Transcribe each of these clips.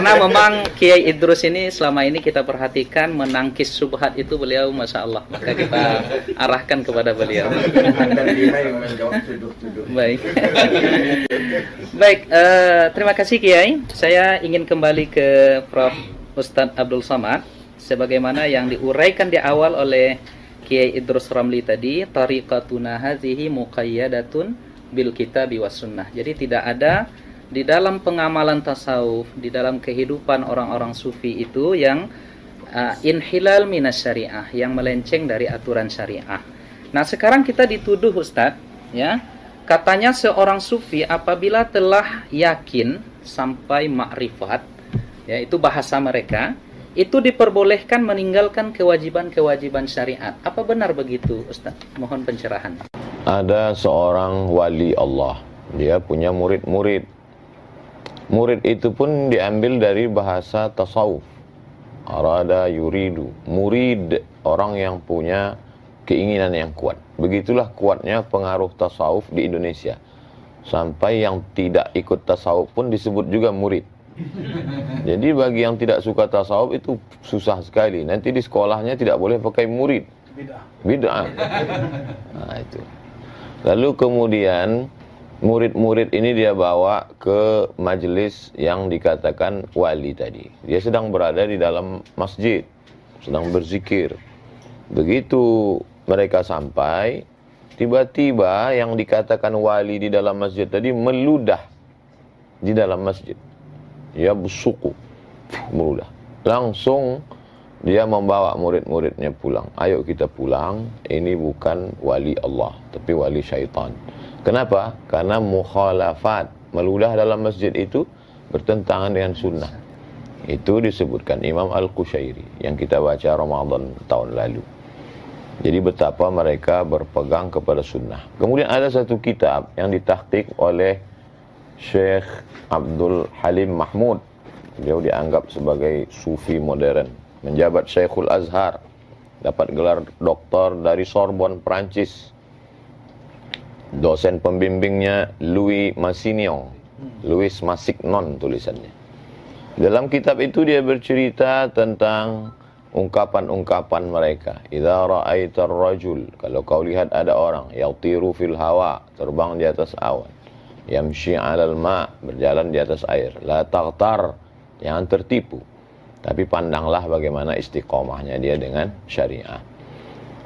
Karena memang Kiai Idrus ini selama ini kita perhatikan menangkis subhat itu beliau Masya Allah. Maka kita arahkan kepada beliau. Baik. Baik, terima kasih Kiai. Saya ingin kembali ke Prof. Ustadz Abdul Somad. Sebagaimana yang diuraikan di awal oleh Kiai Idrus Ramli tadi, tariqatuna hazihi muqayyadatun bil kitabi was sunnah. Jadi tidak ada di dalam pengamalan tasawuf, di dalam kehidupan orang-orang sufi itu yang inhilal minas syariah, yang melenceng dari aturan syariah. Nah, sekarang kita dituduh Ustadz, ya, katanya seorang sufi apabila telah yakin sampai makrifat, ya, itu bahasa mereka, itu diperbolehkan meninggalkan kewajiban-kewajiban syariat. Apa benar begitu, Ustadz? Mohon pencerahan. Ada seorang wali Allah, dia punya murid-murid. Murid itu pun diambil dari bahasa tasawuf. Arada yuridu. Murid, orang yang punya keinginan yang kuat. Begitulah kuatnya pengaruh tasawuf di Indonesia. Sampai yang tidak ikut tasawuf pun disebut juga murid. Jadi bagi yang tidak suka tasawuf itu susah sekali. Nanti di sekolahnya tidak boleh pakai murid. Bid'ah. Nah, itu. Lalu kemudian murid-murid ini dia bawa ke majelis yang dikatakan wali tadi. Dia sedang berada di dalam masjid, sedang berzikir. Begitu mereka sampai, tiba-tiba yang dikatakan wali di dalam masjid tadi meludah di dalam masjid. Dia bersuku, meludah. Langsung dia membawa murid-muridnya pulang. Ayo kita pulang, ini bukan wali Allah, tapi wali syaitan. Kenapa? Karena mukhalafat, meludah dalam masjid itu bertentangan dengan sunnah. Itu disebutkan Imam Al-Qushairi yang kita baca Ramadan tahun lalu. Jadi betapa mereka berpegang kepada sunnah. Kemudian ada satu kitab yang ditahqiq oleh Syekh Abdul Halim Mahmud. Beliau dianggap sebagai sufi modern, menjabat Syekhul Azhar, dapat gelar doktor dari Sorbonne, Prancis. Dosen pembimbingnya Louis Massignon, Louis Massignon tulisannya. Dalam kitab itu dia bercerita tentang ungkapan-ungkapan mereka. Idza ra'aitar rajul, kalau kau lihat ada orang yatiru fil hawa, terbang di atas awan. Yamshi 'alal ma, berjalan di atas air. La taghtar, jangan tertipu. Tapi pandanglah bagaimana istiqomahnya dia dengan syariah.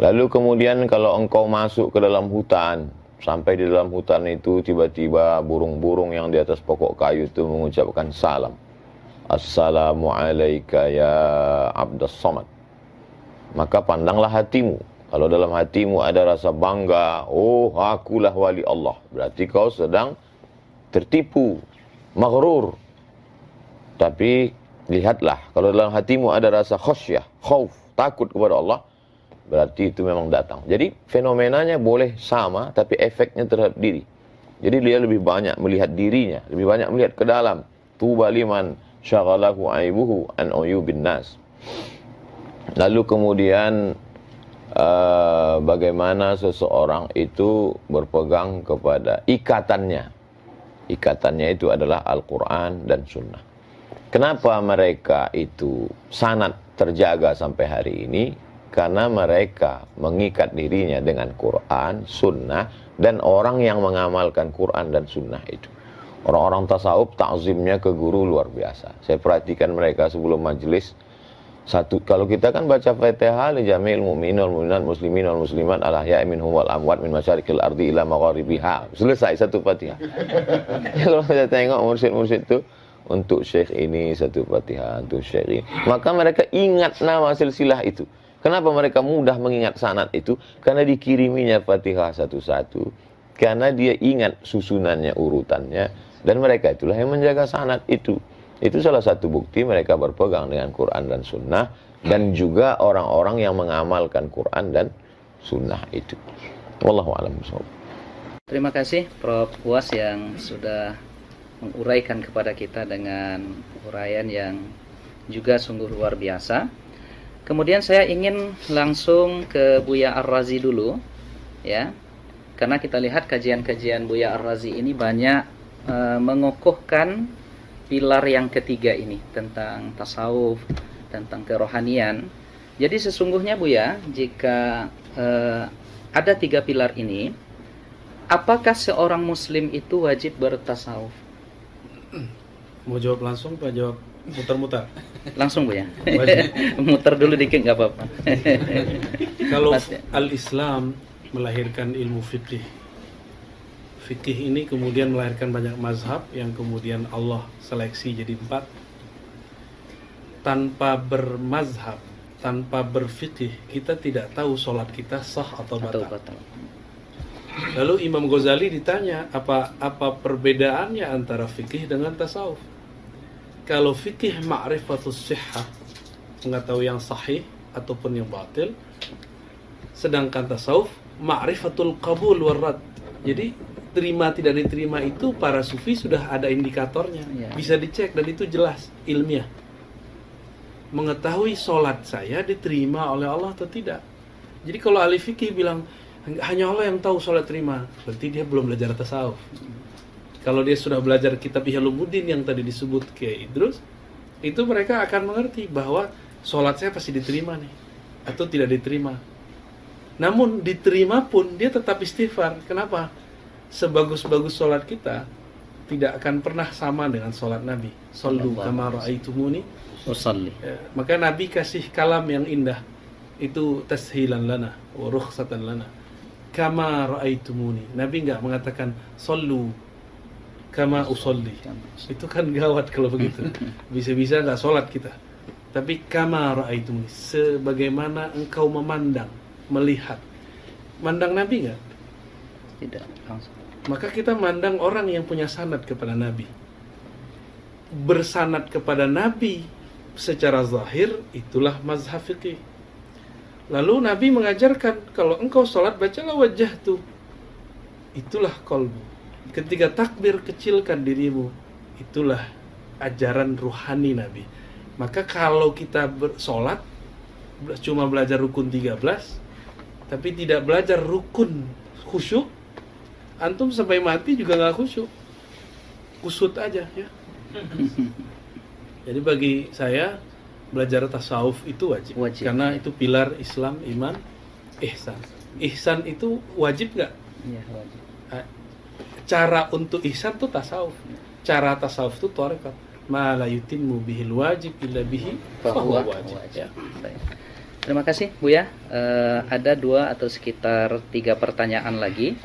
Lalu kemudian kalau engkau masuk ke dalam hutan, sampai di dalam hutan itu tiba-tiba burung-burung yang di atas pokok kayu itu mengucapkan salam. Assalamu alayka ya Abdus Somad. Maka pandanglah hatimu. Kalau dalam hatimu ada rasa bangga, oh akulah wali Allah, berarti kau sedang tertipu, maghrur. Tapi lihatlah, kalau dalam hatimu ada rasa khasyah, khauf, takut kepada Allah, berarti itu memang datang. Jadi fenomenanya boleh sama, tapi efeknya terhadap diri. Jadi dia lebih banyak melihat dirinya, lebih banyak melihat ke dalam. Tuba liman syaghalahu aibuhu an uyubin nas. Lalu kemudian bagaimana seseorang itu berpegang kepada ikatannya. Ikatannya itu adalah Al-Quran dan Sunnah. Kenapa mereka itu sangat terjaga sampai hari ini? Karena mereka mengikat dirinya dengan Quran, Sunnah, dan orang yang mengamalkan Quran dan Sunnah itu. Orang-orang tasawuf takzimnya ke guru luar biasa. Saya perhatikan mereka sebelum majelis. Kalau kita kan baca Fatihah li jamil mu'minin wal mu'minat muslimin wal muslimat al ahya'i minhum wal amwat min masyariqil ardi ila magharibiha. Selesai satu Fatihah. Kalau kita tengok mursyid-mursyid itu, untuk syekh ini satu Fatihah, untuk syekh ini. Maka mereka ingat nama silsilah itu. Kenapa mereka mudah mengingat sanad itu? Karena dikiriminya Fatihah satu-satu. Karena dia ingat susunannya, urutannya. Dan mereka itulah yang menjaga sanad itu. Itu salah satu bukti mereka berpegang dengan Quran dan Sunnah. Dan juga orang-orang yang mengamalkan Quran dan Sunnah itu. Wallahu a'lam bishawab. Terima kasih Prof. Buas yang sudah menguraikan kepada kita dengan uraian yang juga sungguh luar biasa. Kemudian saya ingin langsung ke Buya Ar-Razi dulu, ya, karena kita lihat kajian-kajian Buya Ar-Razi ini banyak mengukuhkan pilar yang ketiga ini tentang tasawuf, tentang kerohanian. Jadi sesungguhnya Buya, jika ada 3 pilar ini, apakah seorang muslim itu wajib bertasawuf? Mau jawab langsung Pak, jawab muter-muter? Langsung Buya. Wajib. Muter dulu dikit nggak apa-apa. Kalau Mas, ya. al-Islam melahirkan ilmu fikih. Fikih ini kemudian melahirkan banyak mazhab yang kemudian Allah seleksi jadi 4. Tanpa bermazhab, tanpa berfikih, kita tidak tahu sholat kita sah atau batal. Lalu Imam Ghazali ditanya, apa perbedaannya antara fikih dengan tasawuf? Kalau fikih ma'rifatus sihhah, mengetahui yang sahih ataupun yang batil, sedangkan tasawuf ma'rifatul qabul warrad. Jadi terima tidak diterima itu para sufi sudah ada indikatornya, Ya. bisa dicek dan itu jelas ilmiah. Mengetahui sholat saya diterima oleh Allah atau tidak. Jadi kalau ahli fikih bilang hanya Allah yang tahu sholat terima, berarti dia belum belajar tasawuf. Kalau dia sudah belajar kitab Ihya Ulumuddin yang tadi disebut Kiai Idrus, itu mereka akan mengerti bahwa sholat saya pasti diterima nih, atau tidak diterima. Namun diterima pun dia tetap istighfar. Kenapa? Sebagus-bagus sholat kita tidak akan pernah sama dengan sholat Nabi. Sallu kama ra'aitumuni usalli. Maka Nabi kasih kalam yang indah. Itu tashilan lana wa rukhsatan lana. Kama ra'aitumuni. Nabi enggak mengatakan sallu kama usolli. Itu kan gawat kalau begitu. Bisa-bisa enggak sholat kita. Tapi kama ra'aitumuni, sebagaimana engkau memandang, melihat. Mandang Nabi enggak? Tidak langsung. Maka kita mandang orang yang punya sanad kepada Nabi. Bersanad kepada Nabi secara zahir, itulah mazhab fikih. Lalu Nabi mengajarkan, kalau engkau sholat, bacalah wajah tuh. Itulah qalbu. Ketika takbir, kecilkan dirimu. Itulah ajaran ruhani Nabi. Maka kalau kita sholat, cuma belajar rukun 13, tapi tidak belajar rukun khusyuk, antum sampai mati juga nggak khusyuk, kusut aja ya. Jadi bagi saya belajar tasawuf itu wajib. Karena itu pilar Islam, iman, ihsan. Ihsan itu wajib nggak? Iya, wajib. Cara untuk ihsan itu tasawuf. Cara tasawuf itu tarekat. Ma la yutimmu bihil wajib illa bihi fahuwa wajib. Ya. Baik. Terima kasih Buya. Ada 2 atau sekitar 3 pertanyaan lagi.